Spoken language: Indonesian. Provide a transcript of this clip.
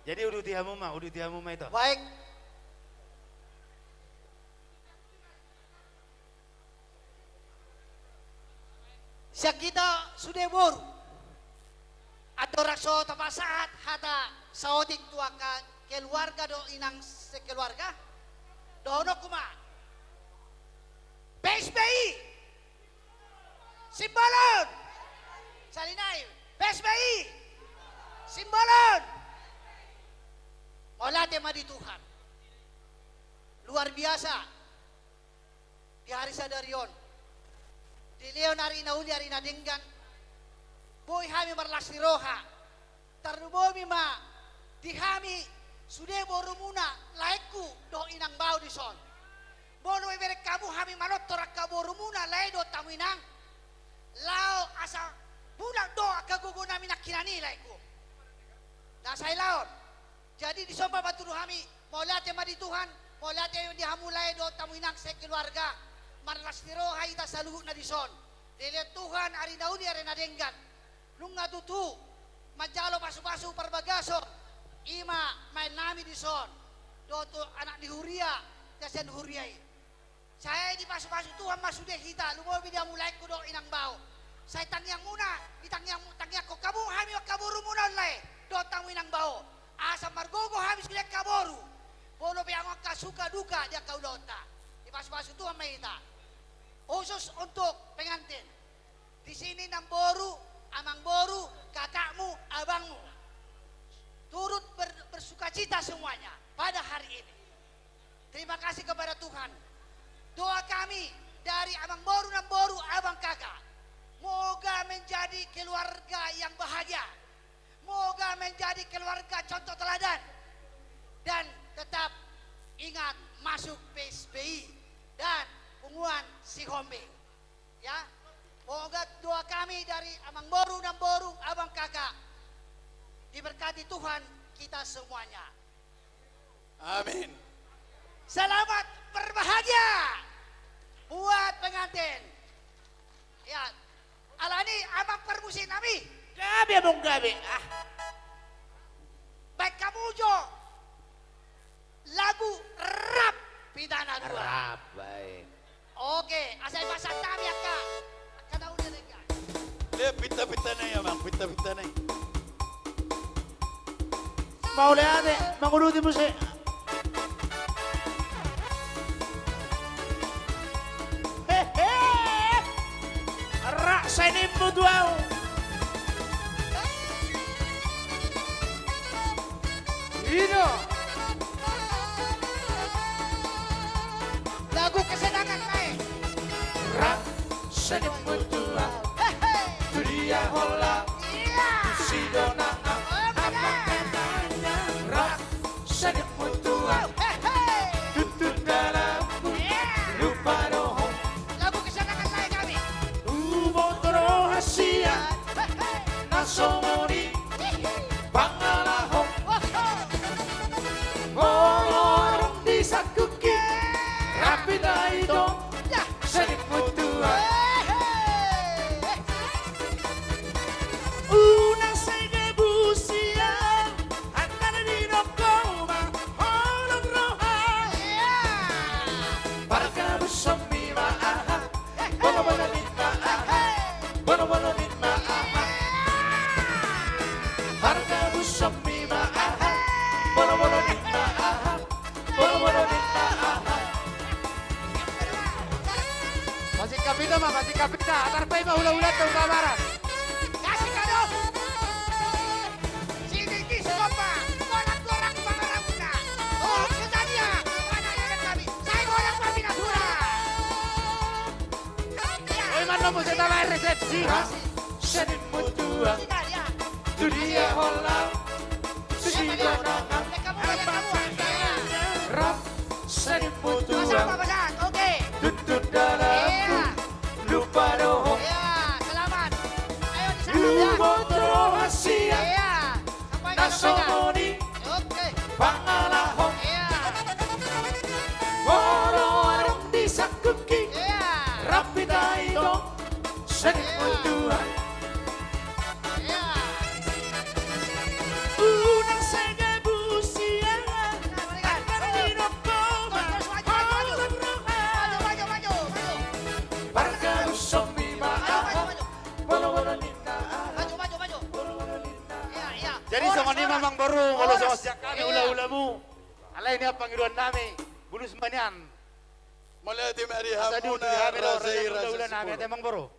Jadi udah tihamu mah itu. Baik. Siya kita sudah boru. Ado rakso tapasaat hata saodik tuakan keluarga do inang sekeluarga. Dono kuma. PSBI. Simbolon. Salinay. PSBI. Simbolon. Olate madi Tuhan. Luar biasa. Di hari sadarion. Di leon hari nauli hari nadenggan. Boy hami marlas ni roha. Tarnubomi ma. Di hami sudah borumuna laiku do inang bau di son. Bono iberek kamu hami manot torak kaborumuna lai do tamu inang. Lao asa budak do kaguguna minak kinani laiku. Nasai laon. Jadi di sompa baturu hami mau lihat ma di Tuhan, mau lihat di hamulai do tamu inang sekeluarga. Marlas ni roha ita saluhuk na di son. Dilihat Tuhan ari nauni ari nadenggan. Nung ngatutu majalo pasu-pasu perbagason. Ima main nami di son. Do tu anak di Huria, jasen Huriai. Saya di pasu-pasu Tuhan masuk deh kita. Lumobi dia mulai kudo inang bau. Saya tangyang muna, tangyang ko kamu hami kaburu muna lai. Do tamu inang bau. Asam margogo habis kuliah kaboru. Bono piang suka duka dia kau dota. Di pasu-pasu Tuhan kita. Khusus untuk pengantin. Di sini nang boru, amang boru, kakakmu, abangmu. Turut bersukacita semuanya pada hari ini. Terima kasih kepada Tuhan. Doa kami dari amang boru, nang boru, abang kakak. Moga menjadi keluarga yang bahagia. Moga menjadi keluarga contoh teladan. Dan tetap ingat masuk PSBI dan punguan Sihombing. Ya, moga doa kami dari amang boru dan boru abang kakak diberkati Tuhan kita semuanya. Amin. Selamat berbahagia buat pengantin. Ya, alani abang permusin nami. Gabi abang gabi. Baik kamu jo lagu rap pidana dua. Rap baik. Oke, asal masak kami ya kak. Kata udah dengar. Lihat pita-pita na ya bang, pita-pita na. Mau lihat deh, mangulutin mo siya. Hehe, rak sa mo duaw. Ino. Lagu kesenangan naik. Rak sa mo duaw. Turia hola. Iya. Sidona ang amang-amangnya. Rak sa mo duaw. Tutut dalamku. Lupa dohong. Lagu kesenangan naik kami. Ubotoro hasia. Nasomoni. Pangalahong. Orang di sakuki. Rapid eye dong. Sedip mutua. Una sega busia. Antara di nokoma. Orang roha. Parka busami maaha. Bono-bono nit maaha. Bono-bono nit maaha. Parka busami maaha. Bono-bono nit maaha. Bono-bono nit maaha. Masih kapita, atar pay mahula-hula itong kamaran. Kasih kado. Sini di sopa. Orang-orang pangarap na. Oh, kita dia. Mana yang kami. Saya orang pamina dura. Oy, man mo sa tama resepsi. Sedip mutua. Kita dia. Dunia holang. Sidona ang Kamu. rap. Sedip mutua. Sama badan. Oke. Tutut dalamku. Iya. Lupa dohong. Iya, selamat. Ayo di sana. Ubotoro hasia. Iya. Sampaikan. Nasomoni. Oke. Pangalahong. Iya. Orang-orang di sakuki. Iya. Rapid eye dong. Sedip mutua. Iya. Unang sega Jadi sama ni Mang Baru, kalau sama sejak kami ula-ulamu. Alay niya pangiruan namin, bulus manian. Mula di Maria Sa diyo, Hamuna, kami daw, Razay, ula-ula namin, ate Mang Baru.